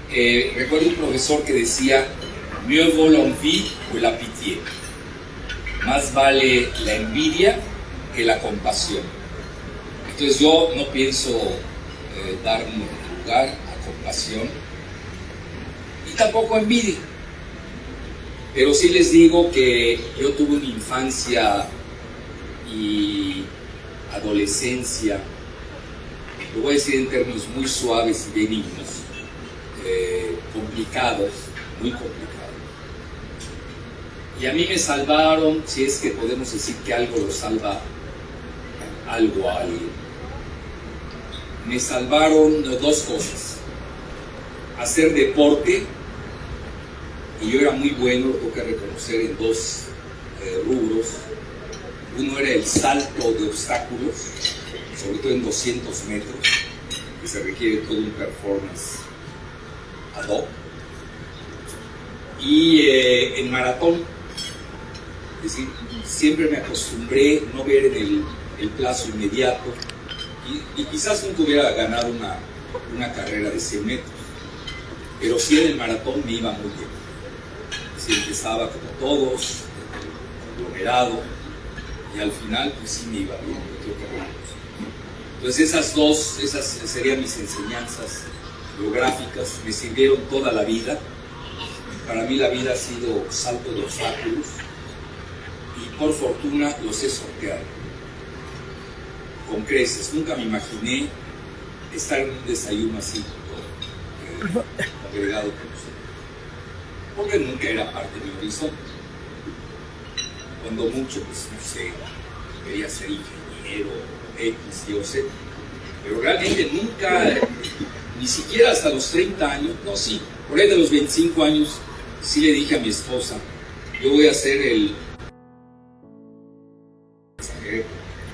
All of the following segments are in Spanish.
Recuerdo un profesor que decía: mieux vaut l'envie que la pitié. Más vale la envidia que la compasión. Entonces yo no pienso dar lugar a compasión y tampoco a envidia. Pero sí les digo que yo tuve una infancia y adolescencia, lo voy a decir en términos muy suaves y benignos, complicados, muy complicados. Y a mí me salvaron, si es que podemos decir que algo lo salva algo a alguien. Me salvaron dos cosas: hacer deporte, y yo era muy bueno, lo tengo que reconocer, en dos rubros. Uno era el salto de obstáculos, sobre todo en 200 metros, que se requiere todo un performance ad hoc. Y en maratón, es decir, siempre me acostumbré a no ver en el plazo inmediato, y quizás nunca hubiera ganado una carrera de 100 metros, pero sí en el maratón me iba muy bien. Es decir, empezaba como todos, aglomerado, y al final pues sí me iba bien, creo que bueno. Entonces esas serían mis enseñanzas biográficas, me sirvieron toda la vida. Para mí la vida ha sido salto de obstáculos, y por fortuna los he sorteado con creces. Nunca me imaginé estar en un desayuno así, agregado con usted, porque nunca era parte de mi horizonte. Cuando mucho, pues no sé, quería ser ingeniero, X, Y o Z, pero realmente nunca, ni siquiera hasta los 30 años, no, sí, por ahí de los 25 años, sí le dije a mi esposa: yo voy a hacer el...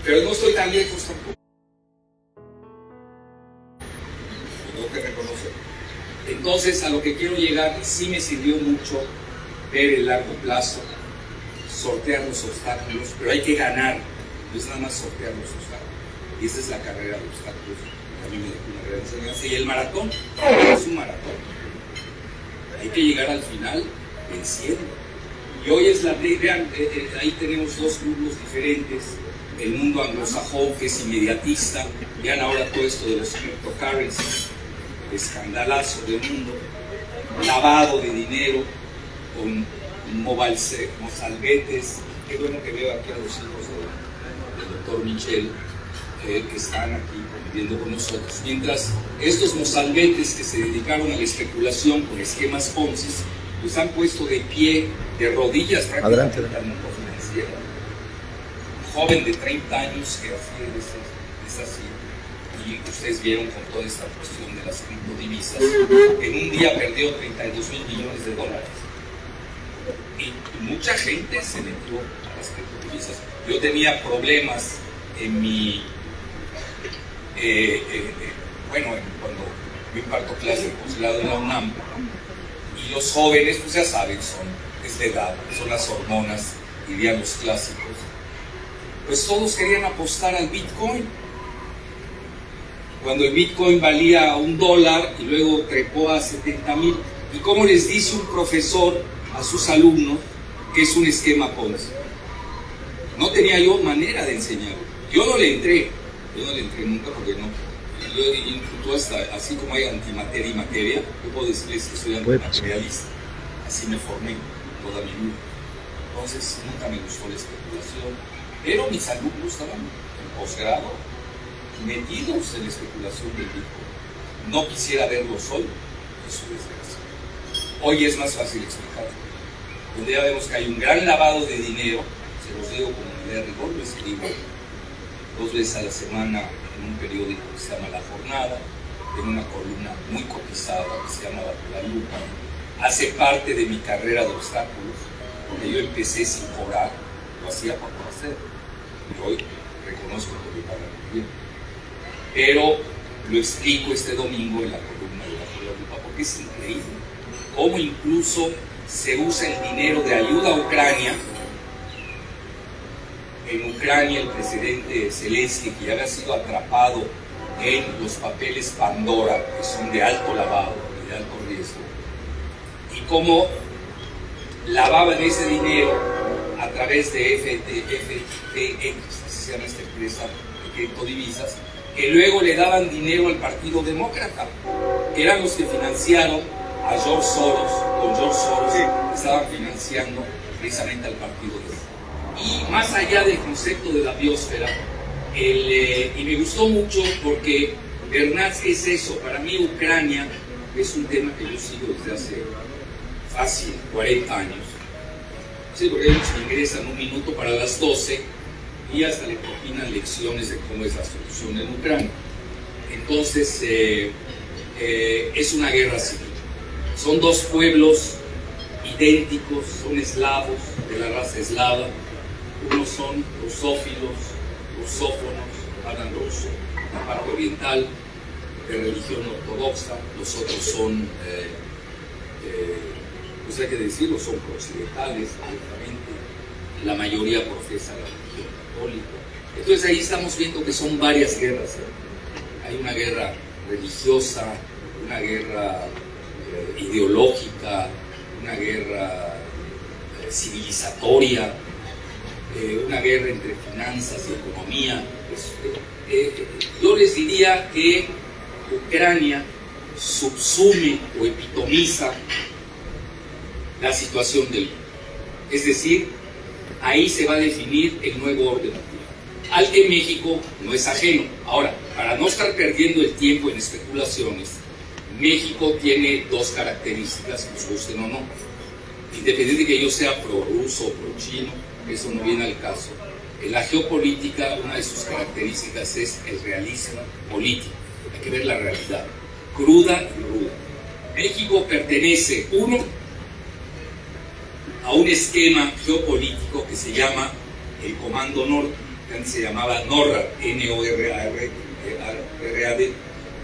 Pero no estoy tan lejos tampoco. Lo tengo que reconocer. Entonces, a lo que quiero llegar, sí me sirvió mucho ver el largo plazo, sortear los obstáculos, pero hay que ganar, no es nada más sortear los obstáculos. Y esa es la carrera de obstáculos, que a mí me dejó una gran enseñanza. Y el maratón es un maratón. Hay que llegar al final venciendo. Y hoy es la... Vean, ahí tenemos dos grupos diferentes. El mundo anglosajón, que es inmediatista. Vean ahora todo esto de los cryptocurrencies, el escandalazo del mundo, lavado de dinero con mozalbetes. Qué bueno que veo aquí a los hijos del doctor Michel, que están aquí conviviendo con nosotros. Mientras estos mozalbetes que se dedicaron a la especulación con esquemas Ponzi, pues han puesto de pie, de rodillas prácticamente al mundo financiero. Joven de 30 años que es así, y ustedes vieron con toda esta cuestión de las criptodivisas, en un día perdió 32.000 millones de dólares, y mucha gente se metió a las criptodivisas. Yo tenía problemas en mi cuando yo imparto clases de posgrado en la UNAM, y los jóvenes, pues ya saben, es de edad, son las hormonas, dirían los clásicos. Pues todos querían apostar al Bitcoin. Cuando el Bitcoin valía $1 y luego trepó a 70,000. ¿Y cómo les dice un profesor a sus alumnos que es un esquema Ponzi? No tenía yo manera de enseñar. Yo no le entré nunca, porque no. Yo incluso hasta, así como hay antimateria y materia, yo puedo decirles que soy antimaterialista. Así me formé toda mi vida. Entonces nunca me gustó la especulación. Pero mis alumnos estaban en posgrado metidos en la especulación del Bitcoin. No quisiera verlos hoy, es su desgracia. Hoy es más fácil explicar. Donde ya vemos que hay un gran lavado de dinero, se los digo como idea de rigor, lo escribo 2 veces a la semana en un periódico que se llama La Jornada, en una columna muy cotizada que se llama La Lupa. Hace parte de mi carrera de obstáculos, porque yo empecé sin cobrar, lo hacía por hacer. Y hoy reconozco que me pagan muy bien. Pero lo explico este domingo en la columna de La Lupa, porque es increíble cómo incluso se usa el dinero de ayuda a Ucrania. En Ucrania el presidente Zelensky, que ya había sido atrapado en los papeles Pandora, que son de alto lavado y de alto riesgo, y cómo lavaban ese dinero a través de FTX, así se llama esta empresa de criptodivisas, que luego le daban dinero al Partido Demócrata, que eran los que financiaron a George Soros. Con George Soros estaban financiando precisamente al Partido Demócrata. Y más allá del concepto de la biosfera, y me gustó mucho porque Vernadsky es eso. Para mí Ucrania es un tema que yo sigo desde hace fácil 40 años. Sí, porque ellos ingresan un minuto para las 12 y hasta le propinan lecciones de cómo es la solución en Ucrania. Entonces, es una guerra civil. Son dos pueblos idénticos, son eslavos, de la raza eslava. Unos son rusófilos, rusófonos, hablan ruso, la parte oriental, de religión ortodoxa. Los otros son, pues hay que decirlo, son occidentales, directamente. La mayoría profesa la religión católica. Entonces ahí estamos viendo que son varias guerras. Hay una guerra religiosa, una guerra ideológica, una guerra civilizatoria, una guerra entre finanzas y economía. Yo les diría que Ucrania subsume o epitomiza la situación del mundo. Es decir, ahí se va a definir el nuevo orden mundial, al que México no es ajeno. Ahora, para no estar perdiendo el tiempo en especulaciones, México tiene dos características, nos gusten o no. Independiente de que yo sea pro-ruso o pro-chino, eso no viene al caso. En la geopolítica, una de sus características es el realismo político. Hay que ver la realidad, cruda y ruda. México pertenece, uno, a un esquema geopolítico que se llama el Comando Norte, que antes se llamaba NORAD, N-O-R-A-D,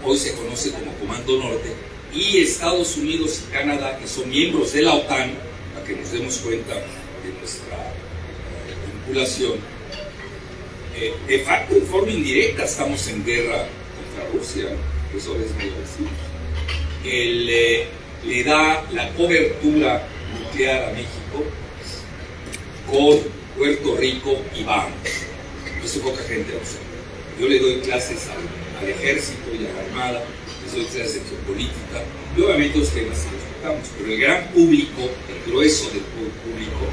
hoy se conoce como Comando Norte, y Estados Unidos y Canadá, que son miembros de la OTAN, para que nos demos cuenta de nuestra vinculación. De facto, en forma indirecta, estamos en guerra contra Rusia, eso es muy decir. Le da la cobertura nuclear a México con Puerto Rico y Bahamas. Eso poca gente lo sabe. Yo le doy clases al ejército y a la armada, les doy clases de geopolítica, y obviamente los temas se los tocamos, pero el gran público, el grueso del público,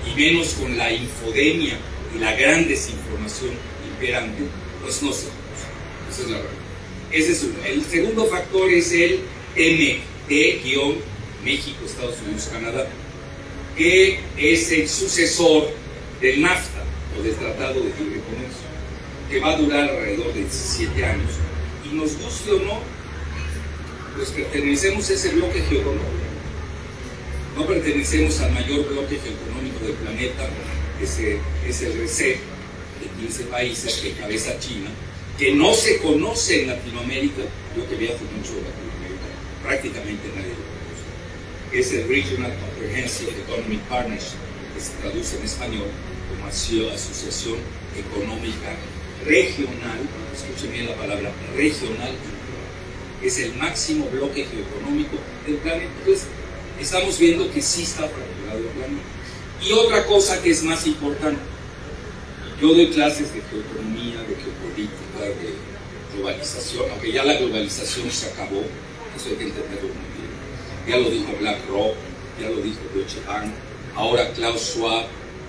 y menos con la infodemia y la gran desinformación imperante, pues no se conoce. Esa es la verdad. Ese es uno. El segundo factor es el MD-México, Estados Unidos, Canadá, que es el sucesor del NAFTA, o del Tratado de Libre Comercio, que va a durar alrededor de 17 años. Y nos guste o no, pues pertenecemos a ese bloque geoeconómico. No pertenecemos al mayor bloque geoeconómico del planeta, que es el RCEP, de 15 países que encabeza China, que no se conoce en Latinoamérica. Yo que viajo mucho en Latinoamérica, prácticamente nadie lo conoce. Es el Regional Comprehensive Economic Partnership, que se traduce en español como Asociación Económica Regional. Escuchen bien la palabra regional. Es el máximo bloque geoeconómico del planeta. Entonces, estamos viendo que sí está fracturado el planeta. Y otra cosa que es más importante, yo doy clases de geoeconomía, de geopolítica, de globalización, aunque ya la globalización se acabó, eso hay que entenderlo muy bien. Ya lo dijo BlackRock, ya lo dijo Deutsche Bank, ahora Klaus Schwab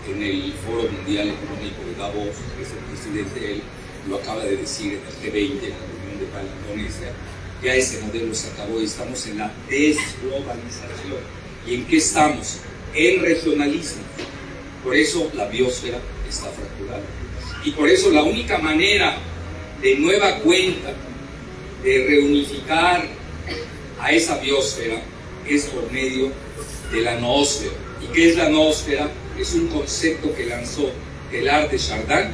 en el Foro Mundial Económico de Davos, que es el presidente, él lo acaba de decir en el G20, en la reunión de Indonesia. Ya ese modelo se acabó y estamos en la desglobalización. ¿Y en qué estamos? En regionalismo. Por eso la biosfera está fracturada. Y por eso la única manera de nueva cuenta de reunificar a esa biosfera es por medio de la noósfera. ¿Y qué es la noósfera? Es un concepto que lanzó Teilhard de Chardin,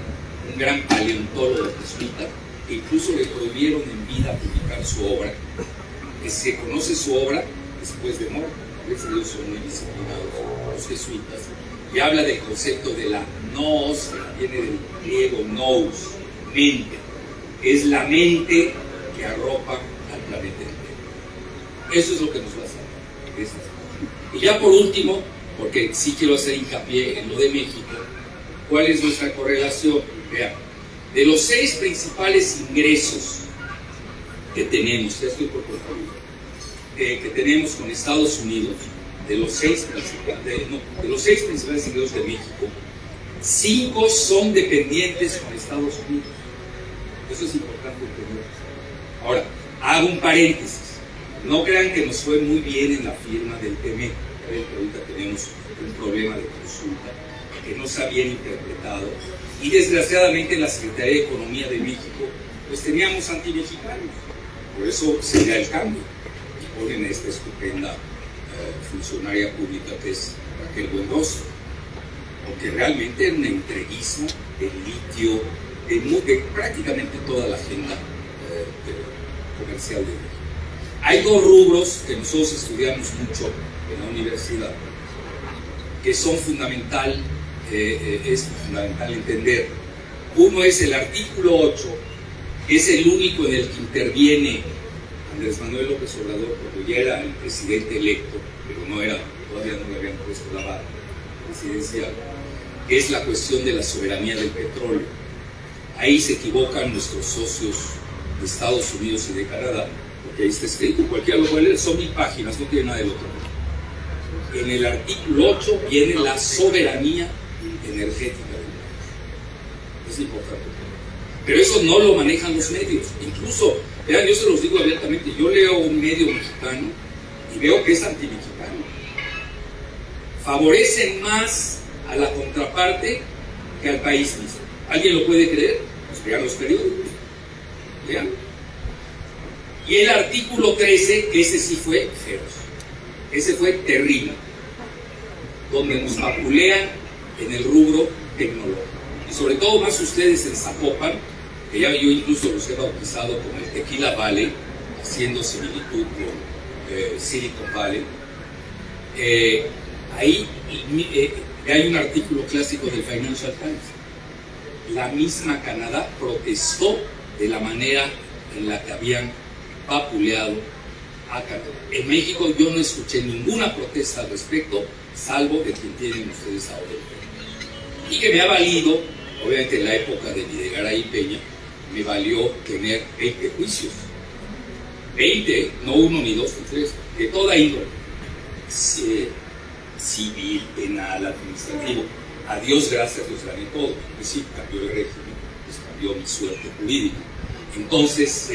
un gran paleontólogo jesuita, que incluso le prohibieron en vida publicar su obra. Que se conoce su obra después de muerto. Ellos son muy disciplinados, los jesuitas. Y habla del concepto de la noósfera, viene del griego nous, mente, que es la mente que arropa al planeta entero. Eso es lo que nos va a salvar. Y ya por último, porque sí quiero hacer hincapié en lo de México, ¿cuál es nuestra correlación? Vean, de los 6 principales ingresos que tenemos, ya estoy por favor, que tenemos con Estados Unidos, de los 6 principales ingresos de México, 5 son dependientes con Estados Unidos. Eso es importante entender. Ahora, hago un paréntesis. No crean que nos fue muy bien en la firma del TME. Ahorita tenemos un problema de consulta que no se había interpretado. Y desgraciadamente en la Secretaría de Economía de México, pues teníamos antimexicanos. Por eso se da el cambio. Y ponen a esta estupenda funcionaria pública que es Raquel Buenrostro. Porque realmente era un entreguismo de litio, de prácticamente toda la agenda comercial de México. Hay 2 rubros que nosotros estudiamos mucho en la universidad, que son fundamental, es fundamental entender. Uno es el artículo 8, que es el único en el que interviene Andrés Manuel López Obrador, porque ya era el presidente electo, pero todavía no le habían puesto la barra presidencial, que es la cuestión de la soberanía del petróleo. Ahí se equivocan nuestros socios de Estados Unidos y de Canadá, porque ahí está escrito, cualquiera lo puede leer, son 1000 páginas, no tiene nada del otro. En el artículo 8 viene la soberanía energética del país. Es importante. Pero eso no lo manejan los medios. Incluso, vean, yo se los digo abiertamente, yo leo un medio mexicano y veo que es antimexicano. Favorecen más a la contraparte que al país mismo. ¿Alguien lo puede creer? Pues vean los periódicos. Vean. Y el artículo 13, que ese sí fue feroz. Ese fue terrible. Donde nos vapulean en el rubro tecnológico. Y sobre todo más ustedes en Zapopan, que ya yo incluso los he bautizado como el Tequila Valley, haciendo similitud con Silicon Valley. Ahí hay un artículo clásico del Financial Times. La misma Canadá protestó de la manera en la que habían vapuleado a Canadá. En México yo no escuché ninguna protesta al respecto, salvo de quien tienen ustedes ahora. Y que me ha valido, obviamente en la época de Videgaray y Peña, me valió tener 20 juicios. 20, no 1 ni 2 ni 3, de toda índole. Civil, penal, administrativo. A Dios gracias los gané todo. Pues sí, cambió el régimen, pues cambió mi suerte jurídica. Entonces,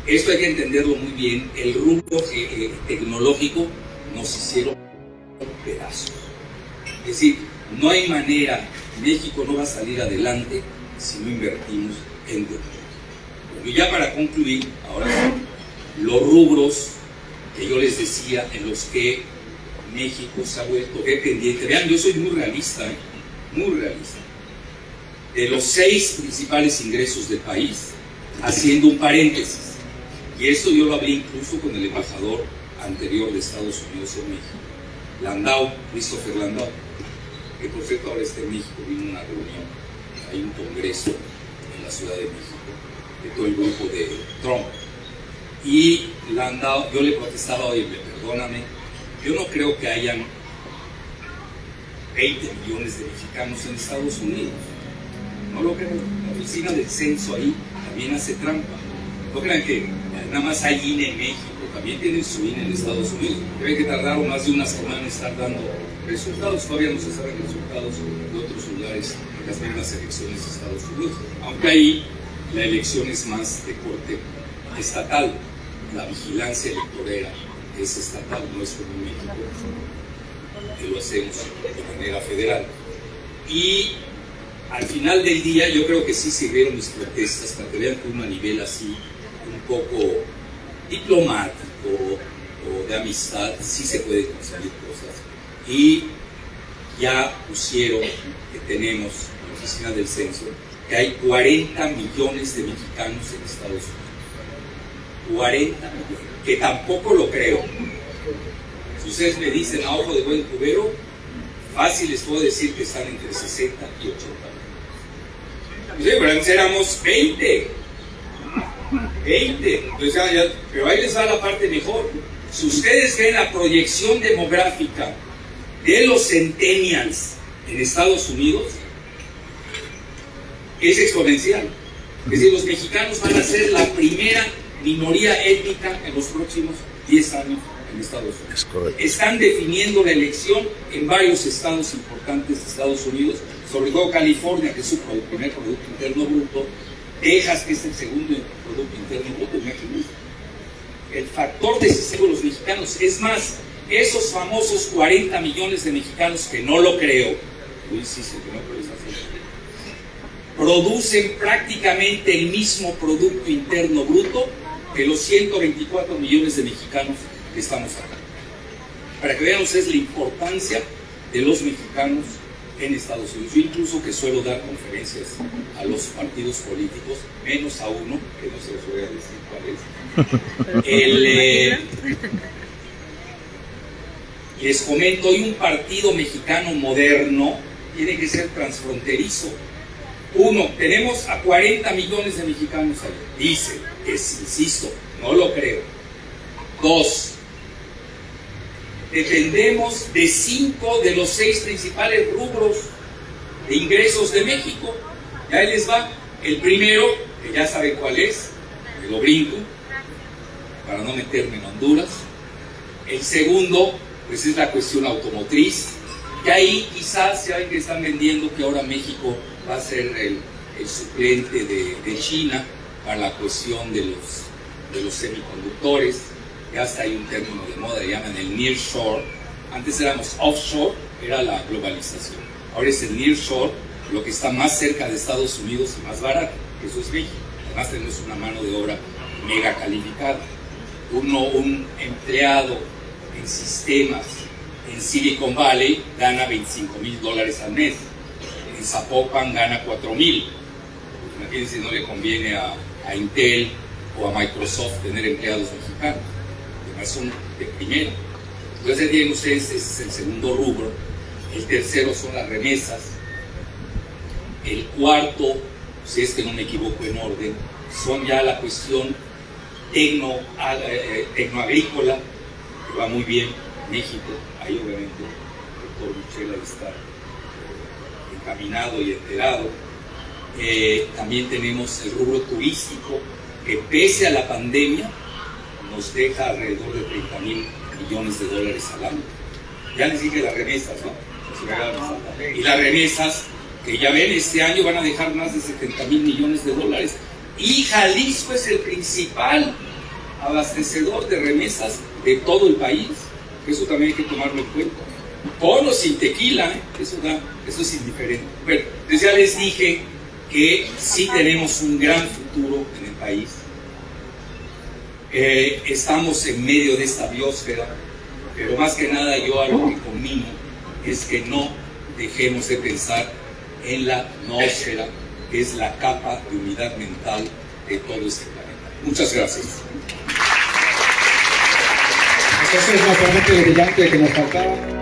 esto hay que entenderlo muy bien. El rubro tecnológico nos hicieron pedazos. Es decir, no hay manera, México no va a salir adelante si no invertimos en tecnología. Bueno, y ya para concluir, ahora los rubros que yo les decía en los que México se ha vuelto dependiente. Vean, yo soy muy realista, muy realista. De los 6 principales ingresos del país, haciendo un paréntesis, y esto yo lo hablé incluso con el embajador anterior de Estados Unidos en México, Landau, Christopher Landau, que por cierto ahora está en México, vino a una reunión, hay un congreso en la Ciudad de México, de todo el grupo de Trump. Y Landau, yo le protestaba, oye, perdóname, yo no creo que hayan 20 millones de mexicanos en Estados Unidos. No lo creo. La oficina del censo ahí también hace trampa. No crean que nada más hay INE en México, también tienen su INE en Estados Unidos. Deben que tardaron más de una semana en estar dando resultados. Todavía no se saben resultados de otros lugares en las mismas elecciones de Estados Unidos. Aunque ahí la elección es más de corte estatal. La vigilancia electoral es estatal, no es como en México, que lo hacemos de manera federal. Y al final del día yo creo que sí sirvieron mis protestas para que vean que uno a nivel así un poco diplomático o de amistad sí se puede conseguir cosas. Y ya pusieron que tenemos en la oficina del censo que hay 40 millones de mexicanos en Estados Unidos. 40 millones, que tampoco lo creo. Si ustedes me dicen a ojo de buen cubero, fácil les puedo decir que están entre 60 y 80 millones. Sí, pero antes éramos 20. Entonces, pero ahí les va la parte mejor. Si ustedes ven la proyección demográfica de los centennials en Estados Unidos, es exponencial. Es decir, los mexicanos van a ser la primera minoría étnica en los próximos 10 años en Estados Unidos. Están definiendo la elección en varios estados importantes de Estados Unidos, sobre todo California, que es el primer Producto Interno Bruto, Texas, que es el segundo Producto Interno Bruto, imagínense. El factor decisivo de los mexicanos, es más, esos famosos 40 millones de mexicanos, que no lo creo, yo insisto que no creo, es así, producen prácticamente el mismo Producto Interno Bruto que los 124 millones de mexicanos que estamos acá. Para que vean ustedes la importancia de los mexicanos en Estados Unidos. Yo incluso que suelo dar conferencias a los partidos políticos, menos a uno, que no se los voy a decir cuál es. Les comento, hoy un partido mexicano moderno tiene que ser transfronterizo. Uno, tenemos a 40 millones de mexicanos allá. Dice, insisto, no lo creo. Dos, dependemos de 5 de los 6 principales rubros de ingresos de México. Ya les va. El primero, que ya saben cuál es, me lo brinco, para no meterme en Honduras. El segundo, pues es la cuestión automotriz. Y ahí quizás ya ven que están vendiendo que ahora México va a ser el suplente de China para la cuestión de los semiconductores. Ya hasta hay un término de moda, le llaman el nearshore. Antes éramos offshore, era la globalización. Ahora es el nearshore, lo que está más cerca de Estados Unidos y más barato. Eso es México. Además tenemos una mano de obra mega calificada. Un empleado en sistemas en Silicon Valley gana $25,000 al mes. En Zapopan gana $4,000. Imagínense, no le conviene a Intel o a Microsoft tener empleados mexicanos. Además son de primera. Entonces tienen ustedes, ese es el segundo rubro. El tercero son las remesas. El cuarto, si es que no me equivoco en orden, son ya la cuestión tecnoagrícola, que va muy bien. México, ahí obviamente el doctor Michel ahí está encaminado y enterado. También tenemos el rubro turístico, que pese a la pandemia nos deja alrededor de $30,000 millones al año. Ya les dije las remesas, ¿no? Y las remesas, que ya ven, este año van a dejar más de $70,000 millones. Y Jalisco es el principal abastecedor de remesas de todo el país. Eso también hay que tomarlo en cuenta. Con o sin tequila, eso es indiferente. Bueno, pues ya les dije que sí tenemos un gran futuro en el país. Estamos en medio de esta biosfera, pero más que nada yo a lo que conmino es que no dejemos de pensar en la noósfera, que es la capa de unidad mental de todo este planeta. Muchas gracias. Eso es más realmente lo brillante que nos faltaba.